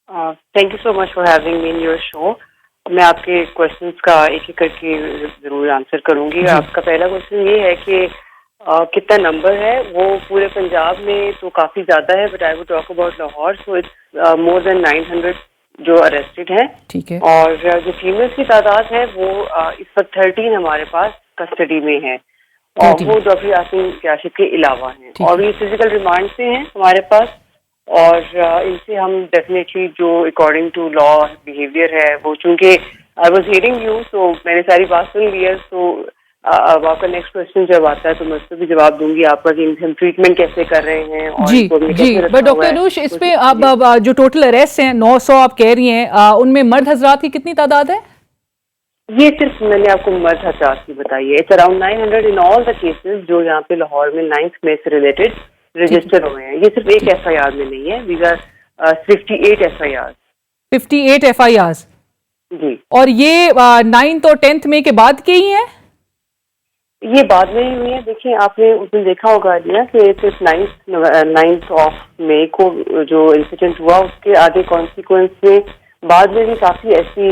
Thank you so much for having me in your show. मैं आपके questions का एक एक करके जरूर आंसर करूंगी। आपका पहला क्वेश्चन ये है कि कितना नंबर है। वो पूरे पंजाब में तो काफी ज्यादा है, but I would talk about Lahore, so it's more than 900 जो अरेस्टेड हैं। ठीक है। और जो फीमेल्स की तादाद है वो इस वक्त 13 हमारे पास कस्टडी में है, और वो डॉक्टर यासीन काशिफ के अलावा हैं, और ये फिजिकल रिमांड से हैं हमारे पास। और इनसे हम डेफिनेटली जो अकॉर्डिंग टू लॉ बिहेवियर है वो, चूंकि आई वाज हियरिंग यू, तो मैंने सारी बात सुन ली है। तो अब आपका नेक्स्ट क्वेश्चन जब आता है तो मैं उस पर भी जवाब दूंगी आपका कि हम ट्रीटमेंट कैसे कर रहे हैं और जी जी। बट डॉक्टर अनुष, इस पे अब जो टोटल अरेस्ट हैं 900 आप कह रही हैं, उनमें मर्द हजरात की कितनी तादाद है? ये सिर्फ मैंने आपको मर्द हजरात की बताई है। It's around 900 in all the cases जो यहाँ पे लाहौर में 9th में से रिलेटेड रजिस्टर हुए हैं। ये सिर्फ एक FIR में नहीं है, वीज आर 58 FIR। 58 FIR जी। और ये 9th और 10th में के बाद के ही हैं? ये बाद में ही हुई है। देखिए, आपने उस दिन देखा होगा ना कि सिर्फ 9th ऑफ मई को जो इंसिडेंट हुआ, उसके आगे कॉन्सिक्वेंस में बाद में भी काफी ऐसी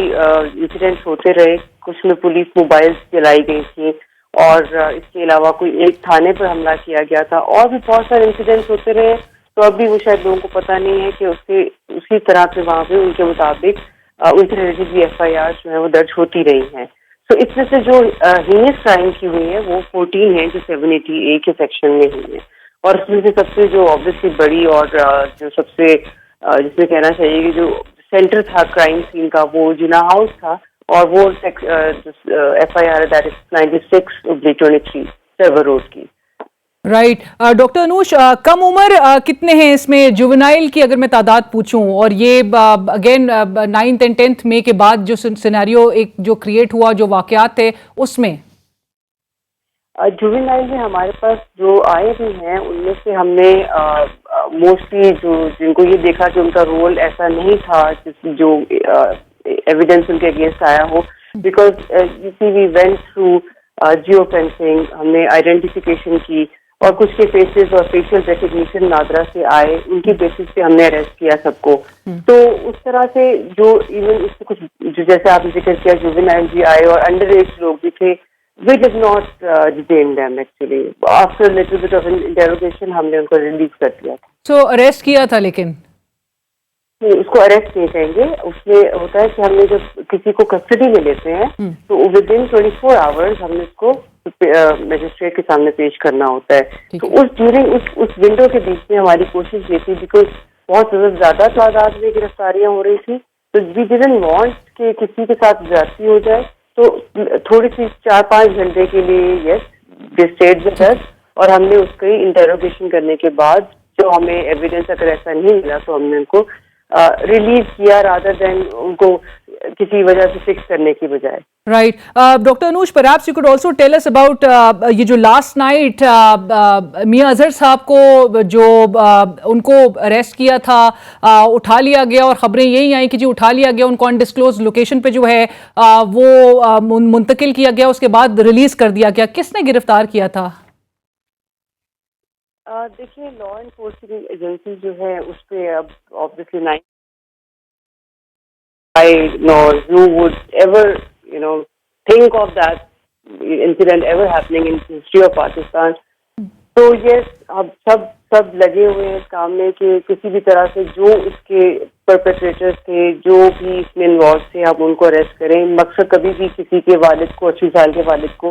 इंसिडेंट्स होते रहे। कुछ में पुलिस मोबाइल्स जलाई गई थी, और इसके अलावा कोई एक थाने पर हमला किया गया था, और भी बहुत सारे इंसिडेंट्स होते रहे। तो अभी वो शायद लोगों को पता नहीं है कि उसके उसी तरह से वहां पे उनके मुताबिक उनसे रिलेटेड भी FIR जो है वो दर्ज होती रही हैं। तो इसमें से जो हीनियस क्राइम की हुई है वो 14 है जो 780A के सेक्शन में हुई है। और उसमें से सबसे जो ऑब्वियसली बड़ी और जो सबसे जिसमें कहना चाहिए कि जो सेंटर था क्राइम सीन का, वो जिना हाउस था, और वो FIR that is 96/23 server road की। राइट। डॉक्टर अनुष, कम उम्र कितने हैं इसमें? जुवेनाइल की अगर मैं तादाद पूछूं, और ये अगेन 9th एंड 10th मई के बाद जो सिनेरियो एक जो क्रिएट हुआ, जो वाकयात थे उसमें जुवेनाइल में हमारे पास जो आए भी हैं उनमें से हमने मोस्टली जो जिनको ये देखा कि उनका रोल ऐसा नहीं था जो एविडेंस उनके अगेंस्ट आया हो, because you see we went through geo fencing, हमने आइडेंटिफिकेशन की, और कुछ के फेसेस और फेशियल रिकग्निशन नादरा से आए, उनकी बेसिस पे हमने अरेस्ट किया सबको। तो उस तरह से जो इवन उससे कुछ जो जैसे आपने जिक्र किया जुवेनाइल भी आए और अंडर एज लोग भी थे, we did not detain them actually. After a little bit of an interrogation हमने उनको रिलीज कर दिया था। तो अरेस्ट किया था, लेकिन नहीं, उसको अरेस्ट नहीं कहेंगे। उसमें होता है कि हमने जब किसी को कस्टडी में लेते हैं तो विद इन 24 आवर्स हमने उसको मजिस्ट्रेट के सामने पेश करना होता है। तो उस ड्यूरिंग उस विंडो के बीच में हमारी कोशिश ये थी, बिकॉज बहुत ज्यादा तादाद में गिरफ्तारियां हो रही थी, तो वी डिडंट वांट कि किसी के साथ ज्यादती हो जाए। तो थोड़ी सी 4-5 घंटे के लिए yes they stayed with us, और हमने उसके इंटेरोगेशन करने के बाद जो हमें एविडेंस अगर ऐसा नहीं मिला तो हमने उनको रिलीज किया, रादर देन उनको किसी वजह से फिक्स करने की बजाय। Right. Doctor Anush, perhaps you could also tell us about ये जो लास्ट नाइट मियां अजहर साहब को जो उनको अरेस्ट किया था, उठा लिया गया, और खबरें यही आई कि जी उठा लिया गया, उनको अनडिस्क्लोज लोकेशन पे जो है वो मुंतकिल किया गया, उसके बाद रिलीज कर दिया गया। किसने गिरफ्तार किया था? देखिए, लॉ एनफोर्समेंट एजेंसी जो है उस पे अब obviously I nor you would ever think of that incident ever happening in history of Pakistan. तो ये अब सब लगे हुए हैं इस काम में कि किसी भी तरह से जो इसके परपेट्रेटर्स थे, जो भी इसमें इन्वॉल्व थे, हम उनको अरेस्ट करें। मकसद कभी भी किसी के वालिद को, 80 साल के वालिद को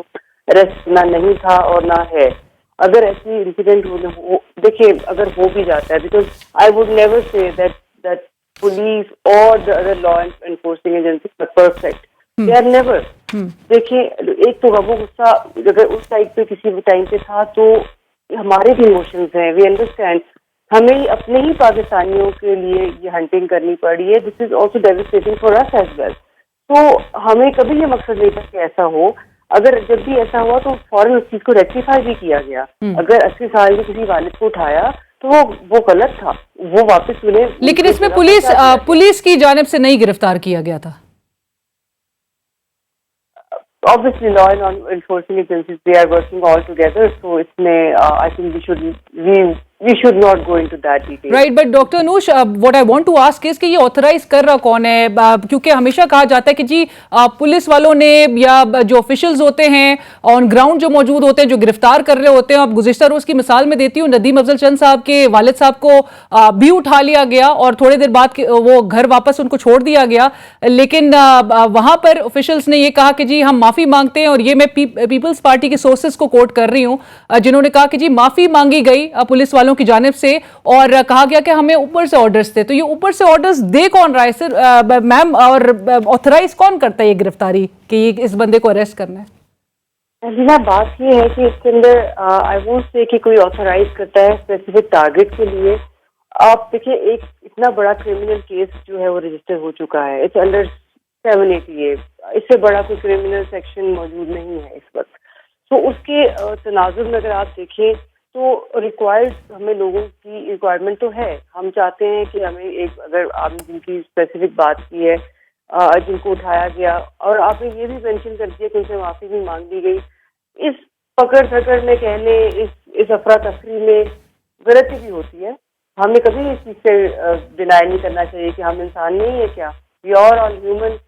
अरेस्ट करना नहीं था और ना है। अगर ऐसी इंसिडेंट हो, देखिए अगर हो भी जाता है, because I would never say that police और the other law enforcing agencies are perfect, they are never. देखिए, एक तो वो गुस्सा अगर उस साइड पे किसी भी टाइम पे था, तो हमारे भी इमोशंस हैं, वी अंडरस्टैंड। हमें अपने ही पाकिस्तानियों के लिए ये हंटिंग करनी पड़ी है, this is also devastating for us as well. तो हमें कभी ये मकसद नहीं था कि ऐसा हो। अगर जब भी ऐसा हुआ तो फौरन उस चीज को रेक्टिफाई भी किया गया। अगर 80 साल के किसी वालिद को उठाया तो वो गलत था, वो वापस उन्हें। लेकिन इसमें पुलिस की जानिब से नहीं गिरफ्तार किया गया था। Obviously, law and enforcing agencies, they are working all together. So इसमें I think we should we should not go into that detail. Right, but Dr. Anush, what I want to ask is कि ये authorise कर रहा कौन है? क्योंकि हमेशा कहा जाता है कि जी पुलिस वालों ने या जो ऑफिशियल्स होते हैं ऑन ग्राउंड जो मौजूद होते हैं, जो गिरफ्तार कर रहे होते हैं। अब गुज़िश्ता रोज की मिसाल में देती हूँ, नदीम अफजल चंद साहब के वालिद साहब को भी उठा लिया गया और थोड़ी देर बाद वो घर वापस उनको छोड़ दिया गया। लेकिन वहां पर ऑफिशियल्स ने ये कहा कि जी हम माफी मांगते हैं, और ये मैं पीपल्स पार्टी के सोर्सेस को कोट कर रही हूँ, जिन्होंने कहा कि जी माफी मांगी गई पुलिस वालों की जानिब से और कहा गया कि हमें ऊपर से ऑर्डर्स थे। तो ये ऊपर से ऑर्डर्स दे कौन रहा है सर मैम, और ऑथराइज कौन करता है ये गिरफ्तारी कि ये इस बंदे को अरेस्ट करना है? अलीना, बात ये है कि इसके अंदर आई वोंट से कि कोई ऑथराइज करता है स्पेसिफिक टारगेट के लिए। आप देखिए, एक इतना बड़ा क्रिमिनल केस जो है वो रजिस्टर हो चुका है, इट्स अंडर 780A। इससे बड़ा कोई क्रिमिनल सेक्शन मौजूद नहीं है इस वक्त। तो उसके तनाजुर में अगर आप देखें तो रिक्वायर्ड हमें लोगों की रिक्वायरमेंट तो है। हम चाहते हैं कि हमें एक, अगर आपने जिनकी स्पेसिफिक बात की है, जिनको उठाया गया, और आपने ये भी मेंशन कर दिया कि उनसे माफी भी मांग दी गई, इस पकड़ धकड़ में कहने, इस अफरा तफरी में गलती भी होती है। हमें कभी इस चीज से डिनाई नहीं करना चाहिए कि हम इंसान नहीं है क्या। We are all human,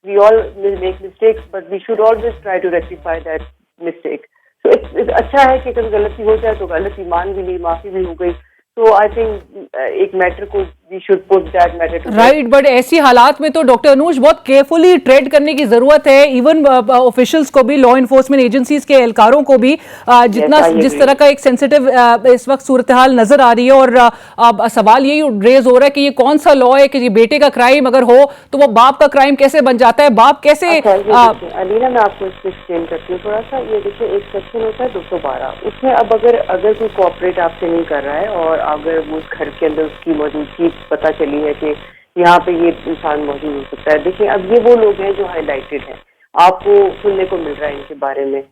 we all make mistakes, but we should always try to rectify that mistake. तो अच्छा है कि अगर गलती हो जाए तो गलती मान भी ली, माफी भी हो गई। तो आई थिंक एक मैटर को we should put that matter to right. But ऐसी हालात में तो डॉक्टर अनुज बहुत केयरफुली ट्रेड करने की जरूरत है, इवन ऑफिशियल्स को भी, लॉ इन्फोर्समेंट एजेंसीज के एहलकारों को भी, जिस तरह का एक सेंसिटिव इस वक्त सूरत हाल नजर आ रही है। और सवाल यही रेज हो रहा है कि ये कौन सा लॉ है कि बेटे का क्राइम अगर हो तो वो बाप का क्राइम कैसे बन जाता है? बाप कैसे? अलीना, मैं आपको इसको एक्सप्लेन करती हूँ थोड़ा सा। ये देखिए, एक सेक्शन होता है 212, उसमें अब अगर कोई कोऑपरेट आपसे नहीं कर रहा है और अगर वो घर के अंदर उसकी मौजूदगी पता चली है कि यहाँ पे ये इंसान मौजूद हो सकता है। देखिए, अब ये वो लोग हैं जो हाईलाइटेड हैं, आपको सुनने को मिल रहा है इनके बारे में,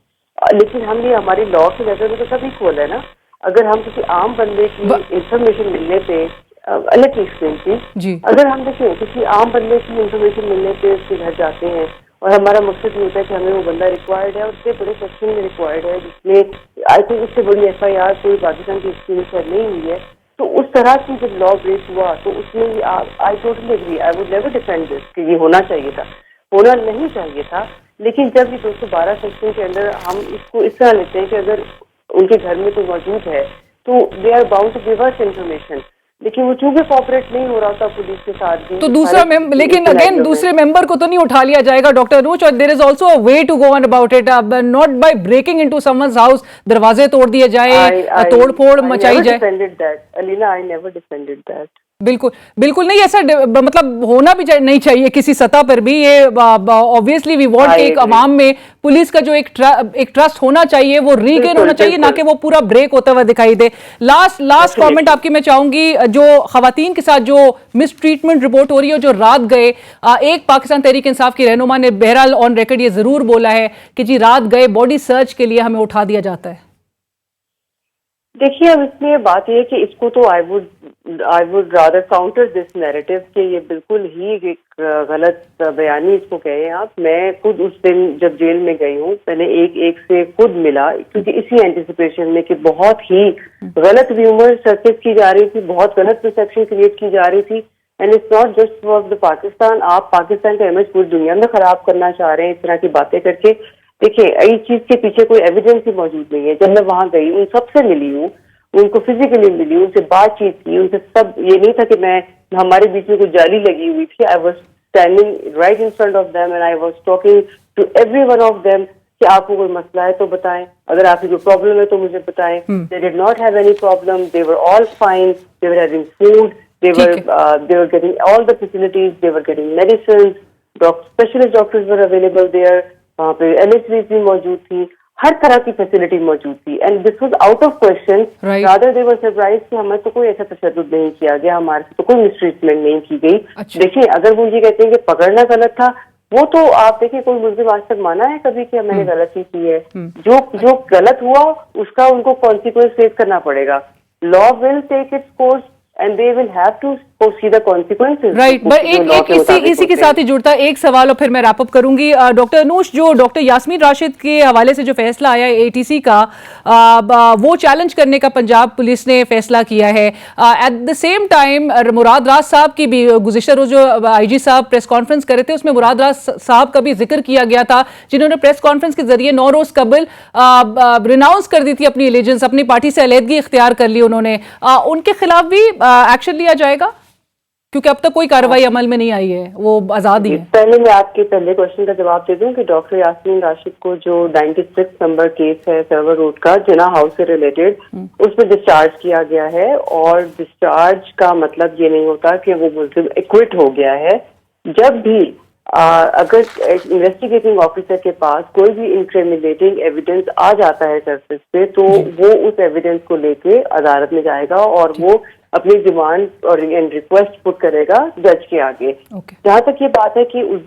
लेकिन हम ये हमारी लॉ की नजर में तो सभी खोल है ना। अगर हम किसी आम बंदे की इंफॉर्मेशन मिलने पे, अलग एक्सप्लेन की, अगर हम देखिए किसी आम बंदे की इंफॉर्मेशन मिलने पे उसके घर जाते हैं और हमारा मकसद ये होता है कि हमें वो बंदा रिक्वायर्ड है और उससे बड़े सेक्शन में रिक्वायर्ड है, जिसमें आई थिंक उससे बड़ी FIR कोई पाकिस्तान की हिस्ट्री में शायद नहीं हुई है। तो उस तरह की जब लॉ ब्रेक हुआ तो उसमें I totally agree, I would never defend this कि ये होना चाहिए था, होना नहीं चाहिए था। लेकिन जब ये 212 सेक्शन के अंदर हम इसको इस तरह लेते हैं कि अगर उनके घर में कोई मौजूद है तो they are bound to give us information, लेकिन वो चूंकि कोऑपरेट नहीं हो रहा था पुलिस के साथ भी, तो दूसरा लेकिन अगेन दूसरे मेंबर को तो नहीं उठा लिया जाएगा डॉक्टर अनुज? और there is also a way to go on about it, not by breaking into someone's house, दरवाजे तोड़ दिए जाए, तोड़ फोड़ मचाई जाए। Alina, I never defended that. बिल्कुल बिल्कुल नहीं, ऐसा मतलब होना भी नहीं चाहिए किसी सतह पर भी। ये ऑब्वियसली वी वांट कि एक अवाम में पुलिस का जो एक ट्रस्ट होना चाहिए वो रीगेन होना चाहिए, ना कि वो पूरा ब्रेक होता हुआ दिखाई दे। लास्ट कमेंट आपकी मैं चाहूंगी, जो खवातीन के साथ जो मिसट्रीटमेंट रिपोर्ट हो रही है, जो रात गए, एक पाकिस्तान तहरीक इंसाफ की रहनुमा ने बहरहाल ऑन रिकॉर्ड ये जरूर बोला है कि जी रात गए बॉडी सर्च के लिए हमें उठा दिया जाता है। देखिए, अब इसमें बात यह है कि इसको तो I would rather counter this narrative कि ये बिल्कुल ही एक गलत बयानी इसको कहे आप। मैं खुद उस दिन जब जेल में गई हूँ, मैंने एक से खुद मिला, क्योंकि इसी एंटिसिपेशन में कि बहुत ही गलत र्यूमर सर्किट की जा रही थी, बहुत गलत परसेप्शन क्रिएट की जा रही थी। And it's not just for the Pakistan, आप पाकिस्तान का इमेज पूरी दुनिया में खराब करना चाह रहे हैं इस तरह की बातें करके। देखिए, इस चीज के पीछे कोई एविडेंस ही मौजूद नहीं है। जब मैं वहां गई, उन सबसे मिली हूँ, उनको फिजिकली मिली, उनसे बातचीत की, उनसे सब, ये नहीं था कि हमारे बीच में कुछ जाली लगी हुई थी। I was standing right in front of them and I was talking to every one of them कि आपको कोई मसला है तो बताएं, अगर आपकी कोई प्रॉब्लम है तो मुझे बताएं। They did not have any problem, they were all fine, they were having food, they were getting all the facilities, they were getting medicines, specialist doctors were available there, वहाँ पे LHVs भी मौजूद थी, हर तरह की फैसिलिटी मौजूद थी। And this was out of question, rather they were surprise कि हमें तो कोई ऐसा तशद्दुद नहीं किया गया, हमारे से तो कोई मिसट्रीटमेंट नहीं की गई। देखिए, अगर वो ये कहते हैं कि पकड़ना गलत था, वो तो आप देखिए, कोई मुल्जिम आज तक माना है कभी कि मैंने गलती की है? जो गलत हुआ उसका उनको कॉन्सिक्वेंस फेस करना पड़ेगा। Law will take its course and they will have to foresee the consequences. Right, but एक इसी के साथ ही जुड़ता एक सवाल और फिर मैं रैप अप करूंगी। डॉक्टर अनूश, जो डॉक्टर यास्मीन राशिद के हवाले से जो फैसला आया एटीसी का, वो चैलेंज करने का पंजाब पुलिस ने फैसला किया है। एट द सेम टाइम मुराद राज साहब की भी गुज़िश्ता रोज जो आईजी साहब प्रेस कॉन्फ्रेंस कर रहे थे, उसमें मुराद राज साहब का भी जिक्र किया गया था, जिन्होंने प्रेस कॉन्फ्रेंस के जरिए 9 रोज कबल रिनाउंस कर दी थी अपनी एलिजेंस, अपनी पार्टी से अलहदगी इख्तियार कर ली उन्होंने। उनके खिलाफ भी एक्शन लिया जाएगा, क्योंकि अब तक कोई कार्रवाई अमल में नहीं आई है, वो आजाद ही है। पहले मैं आपके पहले क्वेश्चन का जवाब दे दूं कि डॉक्टर यास्मीन राशिद को जो 96 नंबर केस है सर्वर रोड का, जिना हाउस से रिलेटेड, उसमें डिस्चार्ज किया गया है। और डिस्चार्ज का मतलब ये नहीं होता कि वो मुल्जिम एक्विट हो गया है। जब भी अगर इन्वेस्टिगेटिंग ऑफिसर के पास कोई भी इंक्रिमिनेटिंग एविडेंस आ जाता है सरफेस पे, तो वो उस एविडेंस को लेके अदालत में जाएगा और वो अपनी डिमांड और रिक्वेस्ट पुट करेगा जज के आगे। जहाँ तक ये बात है कि उस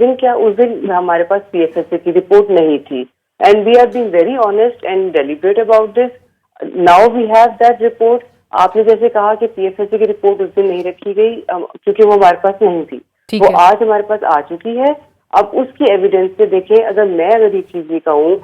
दिन हमारे पास पीएफएसए की रिपोर्ट नहीं थी, and we are being very honest and deliberate about this. Now we have that report. आपने जैसे कहा कि पीएफएसए की रिपोर्ट उस दिन नहीं रखी गई क्योंकि वो हमारे पास नहीं थी, वो आज हमारे पास आ चुकी है। अब उसकी एविडेंस से देखें, अगर ये चीज भी कहूँ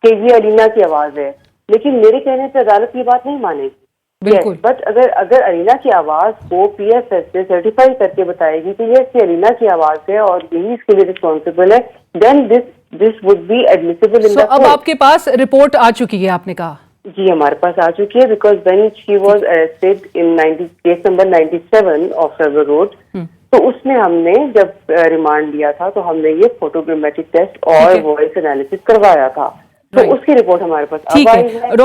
कि ये अलीना की आवाज है, लेकिन मेरे कहने से अदालत ये बात नहीं मानेगी। बिल्कुल। बट अगर अलीना की आवाज को पीएफएसए सर्टिफाई करके बताएगी कि ये अलीना की आवाज है और यही इसके लिए रिस्पॉन्सिबल है, then this would be admissible in the court. अब आपके पास रिपोर्ट आ चुकी है, आपने कहा? जी, हमारे पास आ चुकी है, because when she was arrested in case number 97 of server road, तो उसमें हमने जब रिमांड लिया था तो हमने ये फोटोग्रामेट्रिक टेस्ट और वॉइस एनालिसिस करवाया था, तो उसकी रिपोर्ट हमारे पास अब आई है।